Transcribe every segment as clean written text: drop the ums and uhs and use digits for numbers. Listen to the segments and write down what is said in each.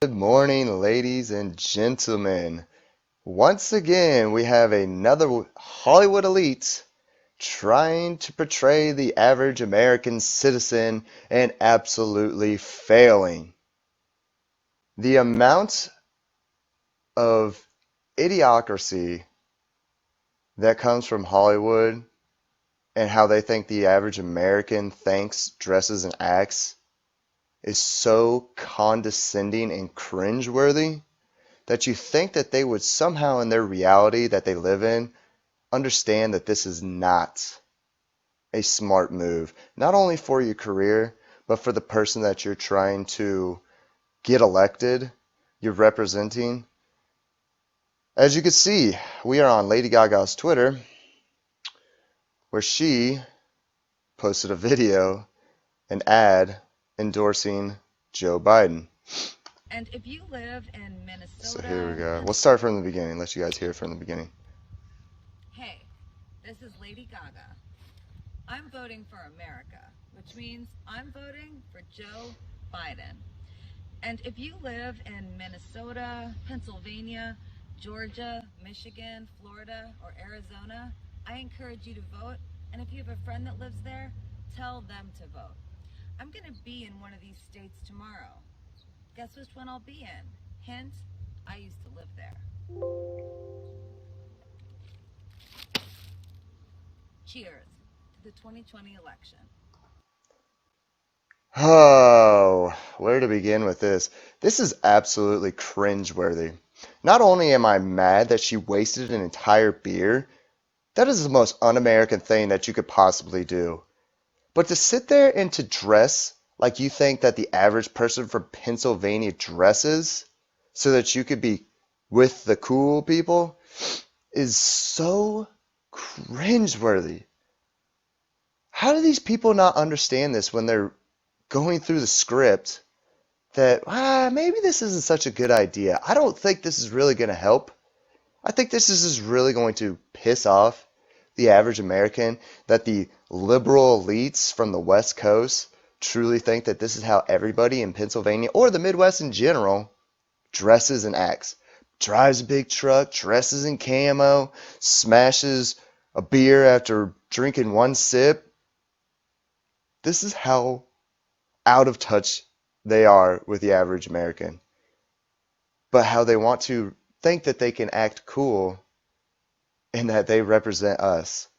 Good morning, ladies and gentlemen. Once again, we have another Hollywood elite trying to portray the average American citizen and absolutely failing. The amount of idiocracy that comes from Hollywood and how they think the average American thinks, dresses, and acts is so condescending and cringeworthy that you think that they would somehow in their reality that they live in understand that this is not a smart move, not only for your career, but for the person that you're trying to get elected, you're representing. As you can see, we are on Lady Gaga's Twitter, where she posted a video, an ad endorsing Joe Biden. And if you live in So here we Minnesota, go. We'll start from the beginning, let you guys hear it from the beginning. hey, this is Lady Gaga. I'm voting for America, which means I'm voting for Joe Biden. And if you live in Minnesota, Pennsylvania, Georgia, Michigan, Florida, or Arizona, I encourage you to vote. And if you have a friend that lives there, tell them to vote. I'm going to be in one of these states tomorrow. Guess which one I'll be in? Hint, I used to live there. Cheers to the 2020 election. Oh, where to begin with this? This is absolutely cringeworthy. Not only am I mad that she wasted an entire beer, that is the most un-American thing that you could possibly do. But to sit there and to dress like you think that the average person from Pennsylvania dresses so that you could be with the cool people is so cringeworthy. How do these people not understand this when they're going through the script that maybe this isn't such a good idea? I don't think this is really going to help. I think this is just really going to piss off the average American that the liberal elites from the West Coast truly think that this is how everybody in Pennsylvania or the Midwest in general dresses and acts. Drives a big truck, dresses in camo, smashes a beer after drinking one sip. This is how out of touch they are with the average American. But how they want to think that they can act cool and that they represent us.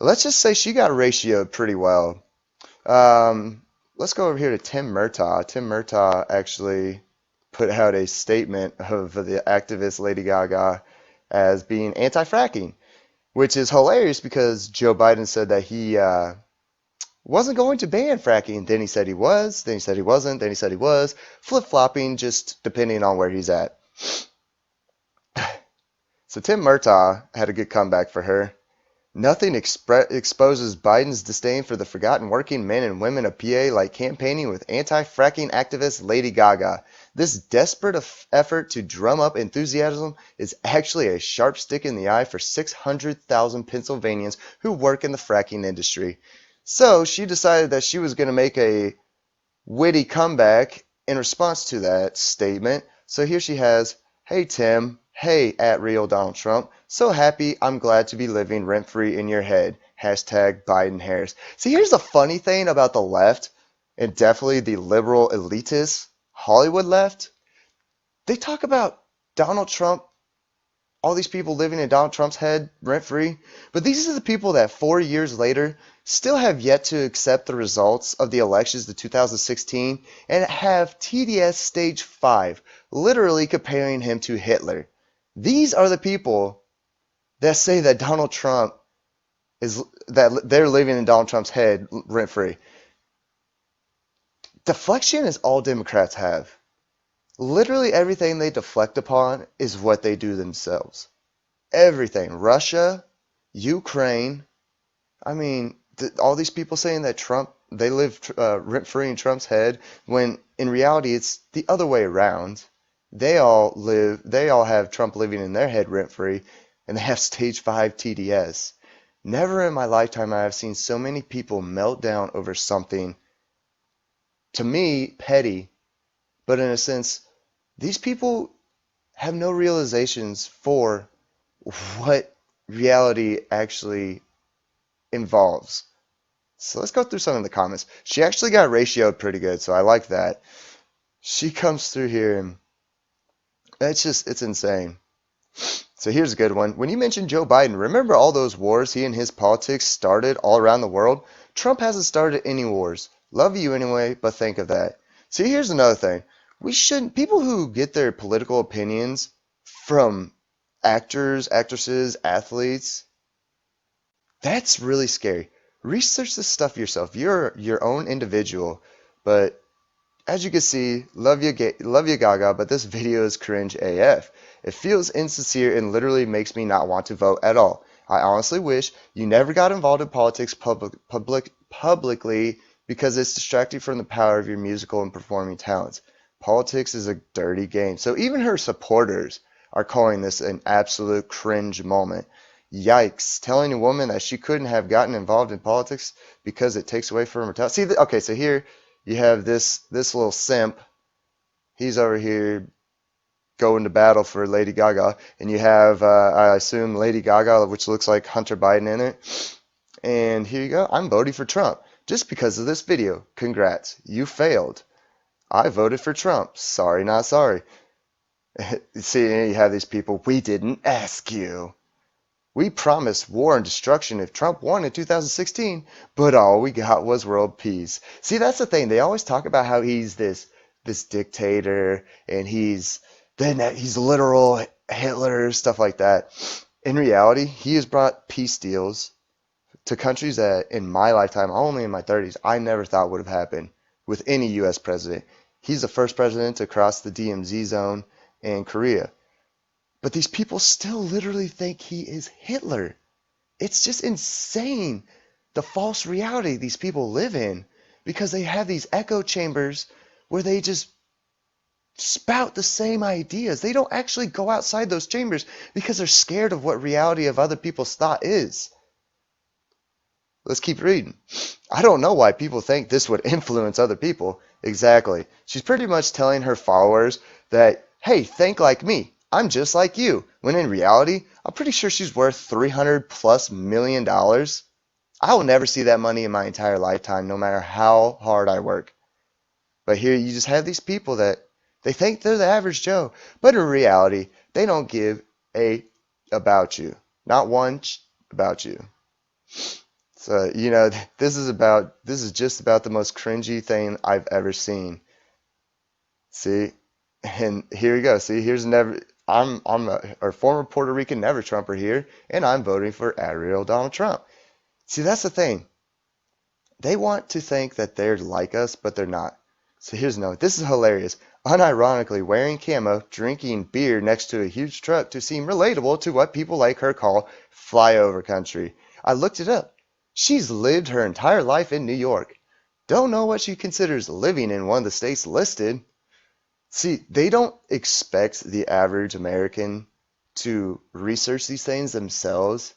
Let's just say she got ratioed pretty well. Let's go over here to Tim Murtaugh. Tim Murtaugh actually put out a statement of the activist Lady Gaga as being anti-fracking, which is hilarious because Joe Biden said that he wasn't going to ban fracking. Then he said he was, then he said he wasn't, then he said he was, flip-flopping just depending on where he's at. So Tim Murtaugh had a good comeback for her. Nothing exposes Biden's disdain for the forgotten working men and women of PA like campaigning with anti-fracking activist Lady Gaga. This desperate effort to drum up enthusiasm is actually a sharp stick in the eye for 600,000 Pennsylvanians who work in the fracking industry. So she decided that she was going to make a witty comeback in response to that statement. So here she has, "Hey Tim, hey at real Donald Trump, so happy I'm glad to be living rent free in your head. Hashtag Biden Harris." See, here's the funny thing about the left, and definitely the liberal elitist Hollywood left. They talk about Donald Trump, all these people living in Donald Trump's head rent free. But these are the people that 4 years later still have yet to accept the results of the elections of 2016 and have TDS stage 5, literally comparing him to Hitler. These are the people that say that Donald Trump is that they're living in Donald Trump's head rent free. Deflection is all Democrats have. Literally everything they deflect upon is what they do themselves. Everything. Russia, Ukraine. I mean, all these people saying that Trump, they live rent free in Trump's head, when in reality it's the other way around. They all have Trump living in their head rent free, and they have stage 5 TDS. Never in my lifetime I have seen so many people melt down over something, to me, petty, But in a sense, these people have no realizations for what reality actually involves. So let's go through some of the comments. She actually got ratioed pretty good, so I like that. She comes through here and it's insane. So here's a good one. When you mentioned Joe Biden, remember all those wars he and his politics started all around the world? Trump hasn't started any wars. Love you anyway, but think of that. See, here's another thing. We shouldn't, people who get their political opinions from actors, actresses, athletes, that's really scary. Research this stuff yourself. You're your own individual, but as you can see, love you Gaga, but this video is cringe AF. It feels insincere and literally makes me not want to vote at all. I honestly wish you never got involved in politics publicly because it's distracting from the power of your musical and performing talents. Politics is a dirty game. So even her supporters are calling this an absolute cringe moment. Yikes. Telling a woman that she couldn't have gotten involved in politics because it takes away from her talent. See, okay, so here you have this little simp. He's over here going to battle for Lady Gaga, and you have I assume Lady Gaga, which looks like Hunter Biden in it. And here you go. I'm voting for Trump just because of this video. Congrats, you failed. I voted for Trump. Sorry, not sorry. See, you have these people. We didn't ask you. We promised war and destruction if Trump won in 2016, but all we got was world peace. See, that's the thing. They always talk about how he's this dictator and he's literal Hitler, stuff like that. In reality, he has brought peace deals to countries that in my lifetime, only in my 30s, I never thought would have happened with any US president. He's the first president to cross the DMZ zone in Korea. But these people still literally think he is Hitler. It's just insane the false reality these people live in because they have these echo chambers where they just spout the same ideas. They don't actually go outside those chambers because they're scared of what reality of other people's thought is. Let's keep reading. I don't know why people think this would influence other people. Exactly. She's pretty much telling her followers that, hey, think like me. I'm just like you. When in reality, I'm pretty sure she's worth $300+ million. I will never see that money in my entire lifetime, no matter how hard I work. But here you just have these people that they think they're the average Joe, but in reality, they don't give a about you. Not one about you. So, this is just about the most cringy thing I've ever seen. See? And here you go. See, here's never I'm a former Puerto Rican never Trumper here, and I'm voting for Ariel Donald Trump. See, that's the thing. They want to think that they're like us, but they're not. So here's another. This is hilarious. Unironically, wearing camo, drinking beer next to a huge truck to seem relatable to what people like her call flyover country. I looked it up. She's lived her entire life in New York. Don't know what she considers living in one of the states listed. See, they don't expect the average American to research these things themselves.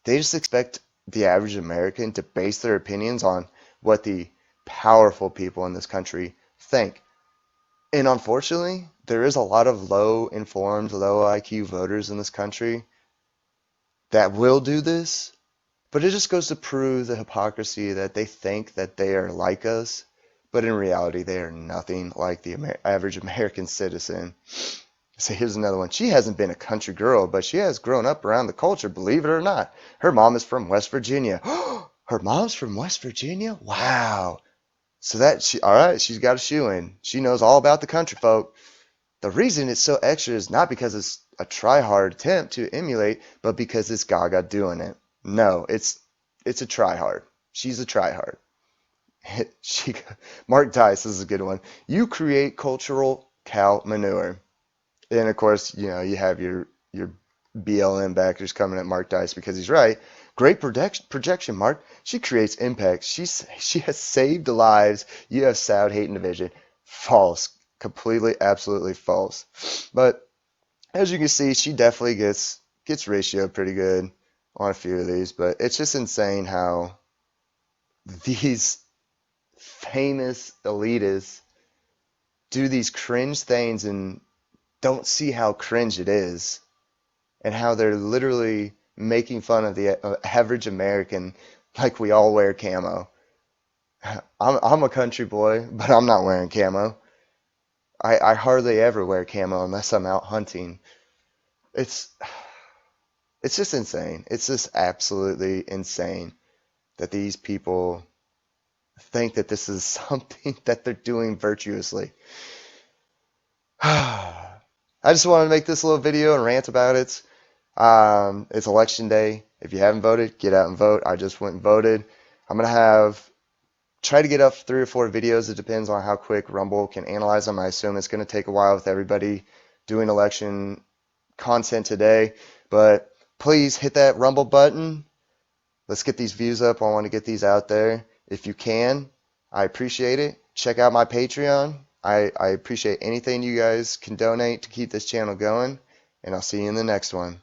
They just expect the average American to base their opinions on what the powerful people in this country think. And unfortunately, there is a lot of low informed, low IQ voters in this country that will do this, but it just goes to prove the hypocrisy that they think that they are like us, but in reality, they are nothing like the average American citizen. So here's another one. She hasn't been a country girl, but she has grown up around the culture, believe it or not. Her mom is from West Virginia. Her mom's from West Virginia? Wow. So all right, she's got a shoe in. She knows all about the country folk. The reason it's so extra is not because it's a try-hard attempt to emulate, but because it's Gaga doing it. No, it's a try-hard. She's a try-hard. she, Mark Dice, this is a good one. You create cultural cow manure. And of course, you have your BLM backers coming at Mark Dice because he's right. Great projection, Mark. She creates impact. She has saved lives. You have sound hate and division. False. Completely, absolutely false. But as you can see, she definitely gets ratioed pretty good on a few of these. But it's just insane how these famous elitists do these cringe things and don't see how cringe it is and how they're literally making fun of the average American like we all wear camo. I'm a country boy, but I'm not wearing camo. I hardly ever wear camo unless I'm out hunting. It's it's just insane. It's just absolutely insane that these people think that this is something that they're doing virtuously. I just wanted to make this little video and rant about it. It's election day. If you haven't voted, get out and vote. I just went and voted. I'm gonna have try to get up 3 or 4 videos. It depends on how quick Rumble can analyze them. I assume it's gonna take a while with everybody doing election content today. But please hit that Rumble button. Let's get these views up. I want to get these out there. If you can, I appreciate it. Check out my Patreon. I appreciate anything you guys can donate to keep this channel going. And I'll see you in the next one.